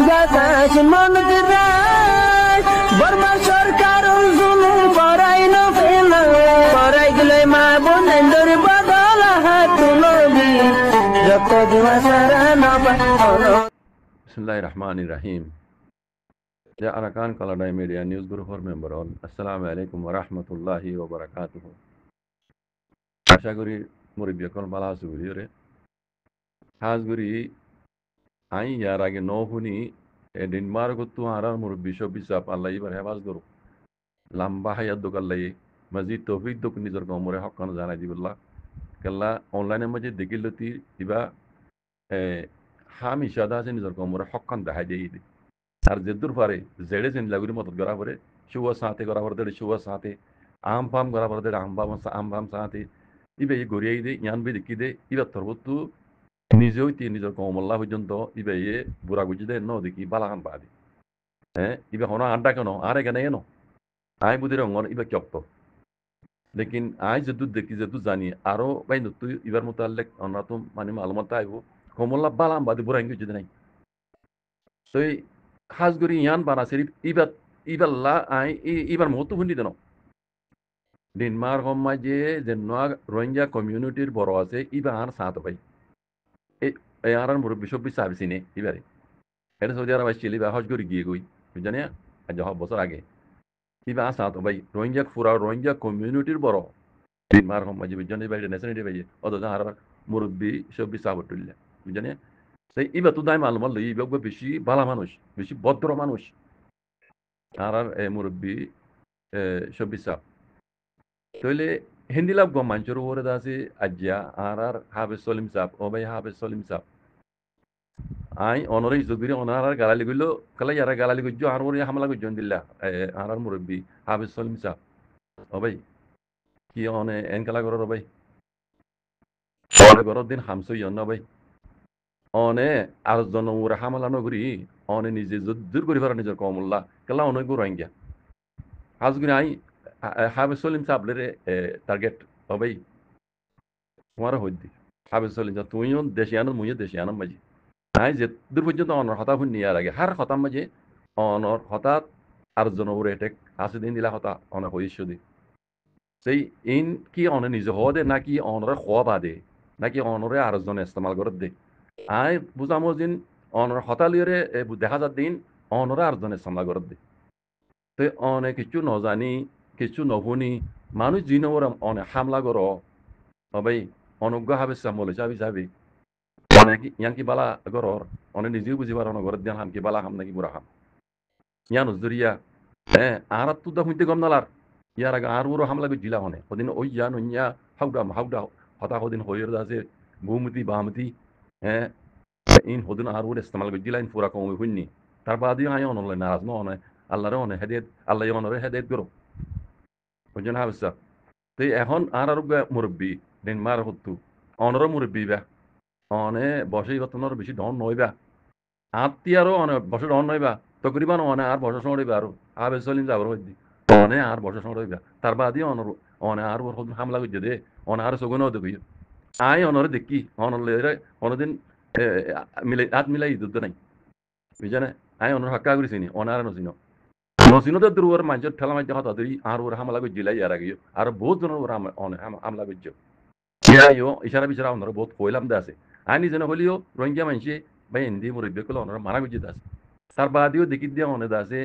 বাতাস মনত রায় বর্মা সরকার জুলুম করাই না ফেলা করাই গেলে মা বোনেদের বদল হাত তুলবি যত দিবা সারা না পালো। বিসমিল্লাহির রহমানির রহিম। Ya Arakan Kaladay Media News Group for member on. Assalamu alaikum wa rahmatullahi wa barakatuh. আশা করি মুরব্বী এখন ভালো আছো বুঝিওরে হাজগুড়ি আই ইয়ার আগে নহুনি ডেনমার্ক তো আর মুরব্বী সব বিচাপ আল্লাহ এবার হেফাজ করো লম্বা হায়াত দোকাল্লাই মসজিদ তৌফিক দোক নিজের গমরে হকান জানাই দিবল্লা কেল্লা অনলাইনের মাঝে দেখিলতি ইবা হাম ইসাদা আছে নিজের গমরে হকান দেখাই দিয়ে আর যেদুর পারে জেডে যেন লাগুরি মত করা পরে শুয়া সাথে করা পরে শুয়া সাথে আম পাম করা পরে আম পাম সাথে ইবে গড়িয়াই দে ইয়ান বে দেখি দে ইবা তরবতু নিজেও তি নিজের কমল্লা পর্যন্ত ইবে বুড়া গুজি দে ন দেখি বালাহান বাদি হ্যাঁ ইবে হন আড্ডা কেন আরে কেন এনো আই বুদ্ধি রঙর ইবে ক্যক্ত লেকিন আই যেদু দেখি যেদু জানি আরো বাই নতু ইবার মোতালেক আমরা তো মানে মালুমাত আইব কমল্লা বালাহান বাদি বুড়া গুজি দে নাই তো হাজগুড়ি ইয়ান বানা শরীফ ইবার ইবাল্লা আই ইবার মতো হুন্দি দেন ডেনমার্ক সমাজে যে রোহিঙ্গা কমিউনিটির বড় আছে ইবা আর সাত ভাই এই আর মুরব্বী সব সার্ভিস নে এবারে এটা সৌদি আরব আসছিল ইবা হজ করে গিয়ে গই বুঝলেন আজ বছর আগে ইবা আর সাত ভাই রোহিঙ্গা ফুরা রোহিঙ্গা কমিউনিটির বড় ডেনমার্ক সমাজে বুঝলেন এবার ন্যাশনালিটি ভাই অথচ আর মুরব্বী সব সাবট তুললে বুঝলেন সেই ইবা তো দায় মালুম আল্লাহ ইবা বেশি ভালো মানুষ বেশি ভদ্র মানুষ আর মুরব্বী সব সাব তাহলে হিন্দি লাভ গম মানুষের উপরে আছে আজিয়া আর হাফেজ সলিম সাহ ও ভাই হাফেজ সলিম সাহ আই অনরে ইজুবিরে অনার গালালি গইল কালা ইয়ারা গালালি গজ্জ আর ওরে হামলা গজ্জন দিল্লা আর মুরব্বী হাফেজ সলিম সাহ ও ভাই কি অনে এনকালা করো ভাই গরর দিন হামসই ন ভাই অনে আর জন ওরে হামলা নগরি অনে নিজে দূর করি পারা নিজের কমল্লা কালা অনেক রোহিঙ্গা হাজগুনি আই হাফেজ সলিম সাবলের টার্গেট ভাই তোমার হইদি হাফেজ সলিম সাহ তুইও দেশিয়ানো মুইও দেশিয়ানো মাঝি আই যে দূর পর্যন্ত অনর হতা শুনি আর আগে হার হতার মাঝে অনর হঠাৎ আর জন ওরে এটেক হাসি দিন দিলা হতা অনেক হইস্য দি সেই ইন কি অনে নিজে হওয়া দে নাকি অনরে খোয়া বাদে নাকি অনরে আর জন ইস্তেমাল করে দে আই বুঝামো দিন অনর হতালিয়রে দেখা যার দিন অনরে আর জন ইস্তেমাল করে দে তো অনেক কিছু নজানি কিছু নহুনি মানুষ জিন অনেক হামলা করো ভাই অনুজ্ঞ হাবে সামলে যাবি যাবি অনেক ইয়ানকি বালা গরর অনেক নিজেও বুঝিবার অনেক ঘরের দিন হামকি বালা হাম নাকি বুড়া হাম ইয়ান উজরিয়া হ্যাঁ আর তো দা হইতে গম নালার ইয়ার আগে আর ওর হামলা জিলা হনে ওদিন ওই ইয়ান ইয়া হাউডা হতা হদিন হইর আছে ভূমতি বামতি হ্যাঁ ইন হদিন আর ওর ইস্তেমাল জিলা ইন পুরা কম হইনি তার বাদিও আয় অনলে নারাজ ন অনে আল্লাহরে অনে হেদায়েত আল্লাহ অনরে হেদায়েত করো বুঝছেন হাবসা তো এখন আর মুরব্বী ডেনমার্ক হতো অনর মুরব্বী বা অনে বসে বর্তমানে বেশি ডন নইবা আত্মীয়ারও অনেক বছর ডন নইবা তকরিবান অনে আর বছর সময় রইবা আরো আবে চলিম যাবার হইদি অনে আর বছর সময় রইবা তার বাদে অনর অনে আর হামলা করছে দে অনে আর সগুন দেবি আই অনরে দেখি অনলে অনদিন মিলাই আত মিলাই যুদ্ধ নাই বুঝছে আই অনর হাক্কা করেছি নি অনার নচিন নচিনতে দূর মানুষের ঠেলা মাঝে হতা ধরি আর ওর হামলা করছে জিলাই আর আগে আর বহুত জনের ওরা হামলা করছে ইয়াইও ইশারা বিশারা অনর বহুত কইলাম দে আছে আই নিজে হলিও রোহিঙ্গা মানুষে ভাই হিন্দি মুরব্বী কলে অনর মারা গুজি আছে তার বাদেও দেখি দিয়া অনেক আছে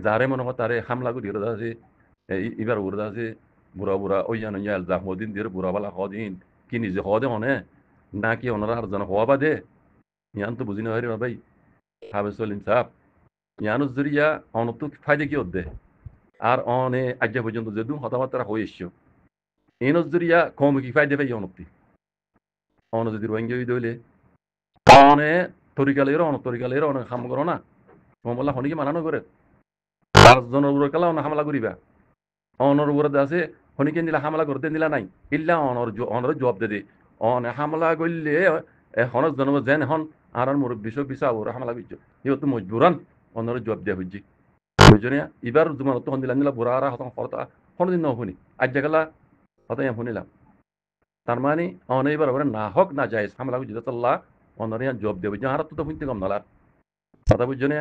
যারে মনে হয় তারে হামলা করি আছে এবার ওরা আছে বুড়া বুড়া ওই জানো ইয়াল জাহমদিন দিয়ে বুড়া বালা হদিন কি নিজে হদে অনে না কি অনরা আর জন হওয়া বাদে ইয়ান তো বুঝি নয় ভাই হাফেজ সলিম সাহেব ইয়ানো জরিয়া অনত ফায়দে কি হদ্দে আর অনে আজ পর্যন্ত যেদু হতাবার্তা হয়ে এসছো এই নজরিয়া কম কি ফায়দে পাই অনতি অন যদি রোহিঙ্গা দইলে অনে তরিকালের অনেক তরিকালের অনেক হাম করো না মোমল্লা হনিকে মানানো করে আর জনবর কালা অনেক হামলা করিবা অনর উপরে আছে হনিকে নিলা হামলা করতে নিলা নাই ইল্লা অনর জবাব দে অনে হামলা করলে এখন জনব যেন এখন আর মুরব্বী সব বিচা ওরা হামলা করছো ইহতো মজবুরান অনর জবাব দিয়া বুঝছি বুঝছো এবার তোমার তখন দিলা নিলা বুড়া আর হতন হরতা কোনোদিন ন শুনি আজ জায়গালা হতাই শুনিলাম তার মানে অনেবার না হক না যায় হামলা করছি আল্লাহ অনরে জব দেবে যে আর তো বুঝতে কম নলার কথা বুঝছো না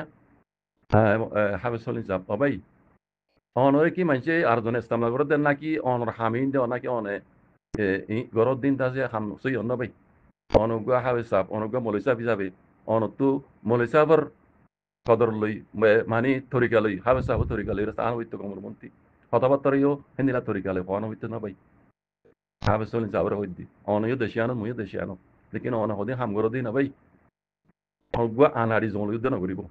হাফেজ সলিম সাহেব ভাই অনরে কি মানছে আর জন ইস্তেমাল করে দেন নাকি অনর হামিন দেওয়া নাকি অনে গরত দিন তা যে হাম সই অন্য ভাই অনুজ্ঞা হাফেজ সাহেব অনুজ্ঞা মৌলী সাহেব হিসাবে অনতো মৌলী সাহেবের কদর লই মানে তরিকা লই হাফেজ সাহেব তরিকা লই তাহা হইতো কমর মন্ত্রী কথাবার্তারও হেন্দিলা তরিকা লই হওয়ানো হইতো না ভাই হাফেজ সলিম সাহেবের হইতি অনয় দেশিয়ানো মুইও দেশিয়ানো লেকিন অন হদে হাম গরো দিন না ভাই অনুজ্ঞা আনারি জমল যুদ্ধ নকরিব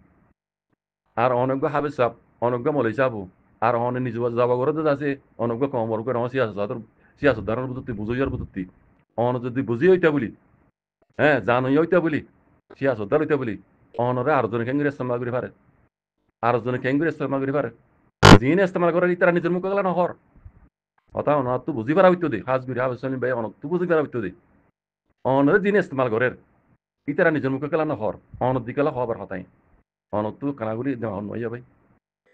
আর অনজ্ঞ হাফেজ সাহেব অনজ্ঞ মৌলী সাহেব আর অনে নিজ যাবা করে আছে অনজ্ঞ কমর করে আমার সিয়াসতদারের বুঝতি বুঝইয়ার বুঝতি অন যদি বুঝি হইতা বলি হ্যাঁ জানই হইতা বলি সিয়াসতদার হইতা বলি অনরে আরজনে কেঙ্গুরি ইস্তেমাল করি পারে আরজনে কেঙ্গুরি ইস্তেমাল করি পারে জিনে ইস্তেমাল করে তারা নিজের মুখ গেলা নহর কথা অন তু বুঝি পারা হইতো দে হাজগুরি হাফেজ সলিম ভাই অন তু বুঝি পারা হইতো দে অনরে জিনে ইস্তেমাল করে ইতারা নিজের মুখ গেলা নহর অন দিকেলা হবার হতাই অন তু কানাগুরি অন নইয়া ভাই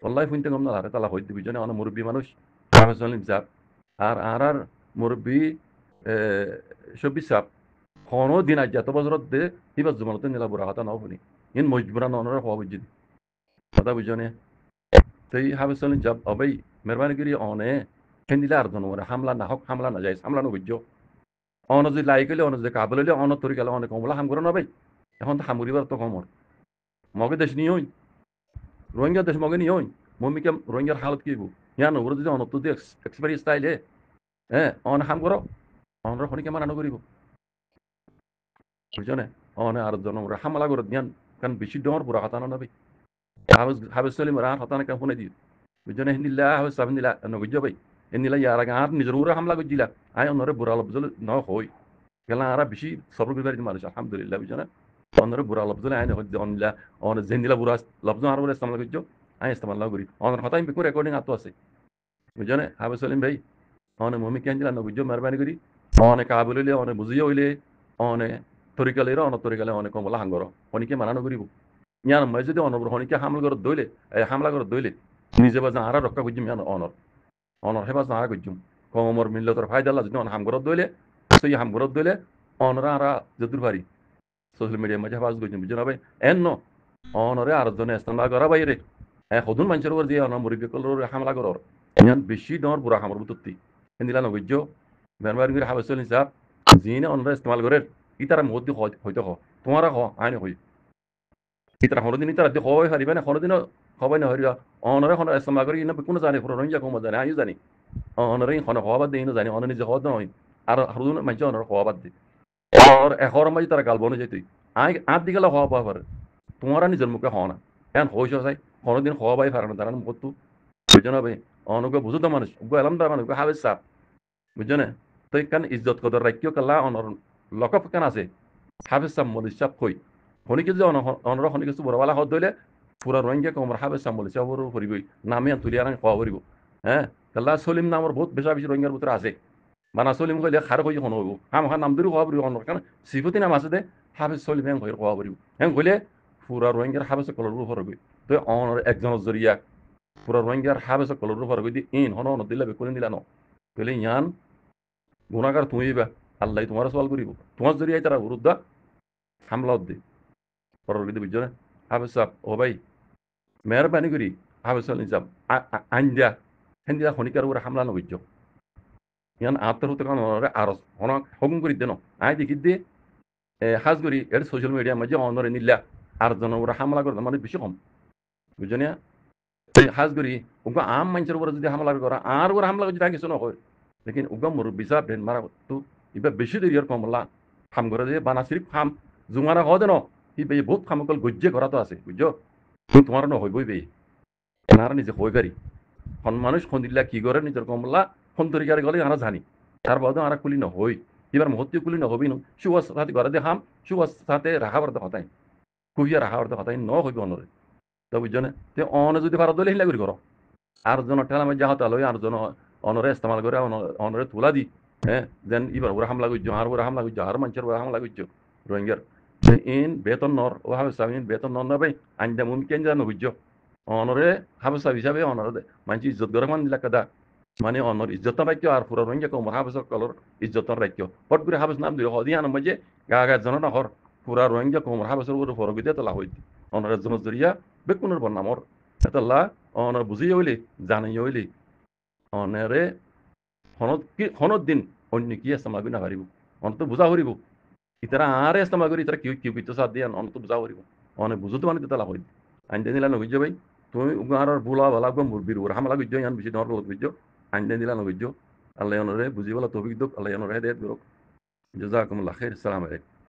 والله فين تقوم نهار طلع هويد بيجوني أنا مربي مانوش عارف سالم زاب আর মুরব্বী شو بيساب خانو দিন আজ এত বছর দে হিবাস জমানতে নিলা বুড়া কথা নাও বলি ইন মজবুরা ননরে হওয়া বুঝি কথা বুঝনে তাই হাবিস সালিম যাব অবাই মেহরবানি করি অনে হেন্দিলা আর জনরে হামলা না হক হামলা না যাইস হামলা না বুঝছো অন যদি লাইকলে অন যদি কাবল হইলে অন তরি গেল অনেক কমলা হাম করে না ভাই এখন তো হামুরিবার তো কমর মগে দেশ নিয়ে হই রোহিঙ্গা দেশ মগে নিয়ে হই মমিকে রোহিঙ্গার হালত কি হইব ইয়ান ওর যদি অনত যদি এক্সপেরিয়েন্স তাইলে হ্যাঁ অন হাম করো অনর খনি কেমন আনো করিব বুঝছো না অনে আর জনরে হামলা করে দিয়ান কারণ বেশি ডর পুরা কথা না ভাই হাবিস সালিম রান হতানা কেন শুনে দিও বুঝছো না হিন্দিল্লা হাবিস সাহেব হিন্দিলা বুঝছো ভাই হিন্দিলা ইয়ার আগে আর নিজের উপরে হামলা করছিলা আয় অনরে বুড়া লফজল ন হই গেলা আর বেশি সবর করে মানুষ আলহামদুলিল্লাহ বুঝছো না অনরে বুড়া লফজল আয় অনলা অন জেন্দিলা বুড়া লফজ আর বলে ইস্তেমাল করছো আয় ইস্তেমাল করি অনর হতাই বিকু রেকর্ডিং আতো আছে বুঝছো না হাবিস সালিম ভাই অনে মমি কেন দিলা বুঝছো মেহরবানি করি অনে কাবুল হইলে অনে বুঝিয়ে হইলে অনে তরিকালের অন তরিকালে অনেক কমলা হাঙ্গর অনেকে মানানো করিব ইয়ান মই যদি অনবর হনিকে হামলা করে দইলে হামলা করে দইলে নিজে বাজা আরা রক্ষা করছিম ইয়ান অনর অনর হেবাজ আরা করছিম কমর মিল্লতর ফায়দাল্লা যদি অন হাম করে দইলে সেই হাম করে দইলে অনরা আরা যদুর পারি সোশ্যাল মিডিয়া মাঝে হেফাজ করছিম বুঝছো না ভাই এন ন অনরে আর জনে ইস্তেমাল করা বাইরে সদুন মানুষের উপর দিয়ে অনর মুরব্বী কলর হামলা করর ইয়ান বেশি ডর বুড়া হামর বুতুত্তি হিন্দিলা নবুঝ্য মেহরবানি করে হাবিস সালিম সাহেব জিনে অনরা ইস্তেমাল করে ইতারা মধ্যে হইতে হ তোমারা হ আইনে হই ইতারা হরদিন ইতারা দিয়ে হওয়াই হারিবে না হরদিনও হবাই না হরিয়া অনরে হন ইস্তেমাল করে ইনা কোনো জানে পুরো রঞ্জা কম জানে আমিও জানি অনরে হন হওয়াবাদ দিয়ে ইনো জানি অন নিজে হওয়া নয় আর হরদিন মানুষ অনর হওয়াবাদ দি আর এহর মাঝে তারা গাল বনে যেতই আট দিকে হওয়া পাওয়া পারে তোমারা নিজের মুখে হওয়া না এখন হইস চাই হরদিন হওয়াবাই পারে না তারা মুখ তো বুঝছো না ভাই অনকে বুঝো তো মানুষ এলাম তার মানুষ হাবিস সাপ বুঝছো না তো এখান ইজ্জত কদর রাখিও কাল্লা অনর লকপ কেন আছে হাফিজ সাহ মলিস সাহ কই হনিকে যে অনর হনিকে বড়বালা হত দইলে পুরা রোহিঙ্গা কমর হাফিজ সাহ মলিস সাহ ফুরি গই নামে তুলি আর খাওয়া ফুরিব হ্যাঁ কাল্লা সলিম নামর বহুত বেশা বেশি রোহিঙ্গার ভিতরে আছে মানা সলিম কইলে খার কই হন হইব হাম খান নাম দূর খাওয়া ফুরিব অনর কারণ সিফতি নাম আছে দে হাফিজ সলিম হ্যাঁ কই খাওয়া ফুরিব হ্যাঁ কইলে পুরা রোহিঙ্গার হাফিজ কলর উপর গই তো অনর একজনের জরিয়া পুরা রোহিঙ্গার হাফিজ কলর উপর গই দি ইন হন হন দিলে বেকুলিন দিলা ন কইলে ইয়ান গুণাগার তুমিবা আল্লাহ তোমার সওয়াল করিব তোমার জরিয়ায় তারা বিরুদ্ধে হামলা দি পরবর্তী বুঝছো না হাফিজ সাহেব ও ভাই মেহরবানি করি হাফিজ সাহেব সাহেব আইনদিয়া হেন্দিয়া খনিকার উপরে হামলা নবুঝছো ইয়ান আত্মর হতে কারণ আর অনেক হুকুম করি দেন আই দেখি দে হাজ করি এর সোশ্যাল মিডিয়ার মাঝে অনরে নিলা আর জন উপরে হামলা করে মানে বেশি কম বুঝছো না হাজ করি ওকে আম মানুষের উপরে যদি হামলা করা আর উপরে হামলা করছি তা কিছু নয় लेकिन उगम मुरब्बी साहब भेन मारा तो इबे बेशी देर यार कमला हम करे जे बाना सिर्फ हम जुमारा हो देनो हि बे बहुत हम कल गुज्जे करा तो আছে বুঝছো তুমি তোমার ন হইবই বে এনারা নিজে হই পারি হন মানুষ কোন দিলা কি করে নিজের কমলা কোন তরিকারে গলে আমরা জানি তার বাদে আমরা কুলি ন হই এবার মহত্তি কুলি ন হবি ন সুবাস সাথে করে দে হাম সুবাস সাথে রাখা বর্ত হতাই কুহিয়া রাখা বর্ত হতাই ন হইব অনরে তো বুঝছো না তে অন যদি ভারত দলে হিলা করি করো আর জন ঠেলা মে যাহত আলো আর জন অনরে ইস্তেমাল করে অনরে তুলা দি হ্যাঁ দেন এবার ওরা হামলা করছো আর ওরা হামলা করছো আর মানুষের ওরা হামলা করছো রোহিঙ্গার ইন বেতন নর ও হাবে সাবিন বেতন নর না ভাই আইন্দা মুমকিন জানো বুঝছো অনরে হাবে সাব হিসাবে অনরে মানুষ ইজ্জত করে মান দিলা কাদা মানে অনর ইজ্জত রাখিও আর পুরো রোহিঙ্গা কম হাবে কলর ইজ্জত রাখিও হট করে হাবে নাম দিল হদি আন মাঝে গা গা জন না হর পুরা রোহিঙ্গা কোমর হাবাসের উপরে ফরগিতে তো লাভ হইতি অনার জনজরিয়া বেকুনের বন্নামর এতলা অনার বুঝিয়ে হইলে জানাই হইলে অনারে হনত দিন অন্য কি ইস্তেমাল করি না পারিব অন্ত বুঝা করিব ইতারা আরে ইস্তেমাল করি ইতারা কিউ কিউ কিতো সাথ দিয়ে অন্ত বুঝা করিব অনেক বুঝতে মানে তো লাভ হইতি আইন দিলা নগিজ ভাই তুমি উগার বুলা বালা গম মুরবির ওর হামলা গিজ ইয়ান বেশি ধর গিজ আইন দিলা নগিজ আল্লাহ অনরে বুঝি বলা তৌফিক দক আল্লাহ অনরে হেদায়েত করুক জাযাকুমুল্লাহ খাইর আসসালামু আলাইকুম